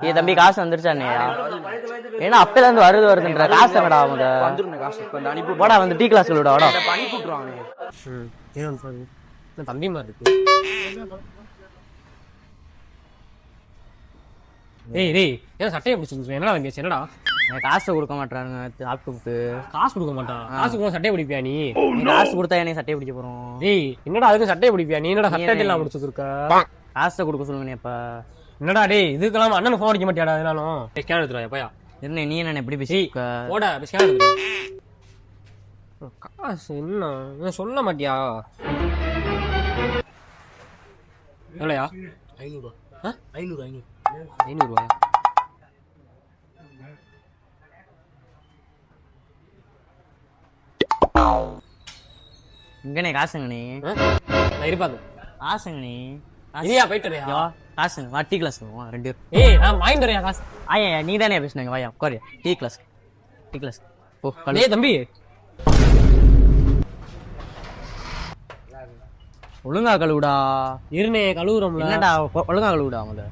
ஏ தம்பி காசு வந்துருச்சானேயா? ஏன்னா அப்பல இருந்து வருதுன்ற காசு என்னடா அவங்க வந்துருங்க காசு இப்ப அனுப்பி போடா வந்து டீ கிளாஸ் விடுடா வாடா அனுப்பி விட்டுருவாங்க. தம்பி மாதிரி இருக்கு. டேய் ஏன் சட்டையை பிடிச்சி என்னடா வாங்கியாச்சு? என்னடா காசு கொடுக்க மாட்டானுங்க சாப்பிட்டு காசு கொடுக்க மாட்டான். காசு கொடுக்க சட்டையை பிடிப்பியா நீ? காசு கொடுத்தா என்ன சட்டையை பிடிக்க போறோம்? டேய் என்னடா அதுக்கு சட்டையை பிடிப்பியா நீ? என்னடா சட்டை எல்லாம் பிடிச்சிட்டு இருக்க? காசை கொடுக்க சொல்லுங்க இப்ப. என்னடா டேய் இதுக்கெல்லாம் அண்ணன் ஃபோன் அடிக்க மாட்டியாடா? அதனாலும் ஸ்கேன் எடுத்துருவா போயா. என்ன நீ என்ன எப்படி பேசி போடா ஸ்கேன் எடுத்துரு. காசு என்ன சொல்ல மாட்டியா? எவ்வளோயா? 500 500 இங்கனே காசுங்கண்ணே நான் இருப்பாங்க. காசுங்கண்ணே இதையா போயிட்டு வரையா? காசுங்க வா டீ கிளாஸ் ரெண்டு. ஏய் நான் வாங்கிட்டு வரேன் காசு. ஆயா நீ தானே பேசுனாங்க வாயா உட்காரு டீ கிளாஸ் ஓ ஏய் தம்பி ஒழுங்கா கழுவுடா. இருனே கழுவுறோம்ல. என்னடா ஒழுங்கா கழுவுடா முதல்ல.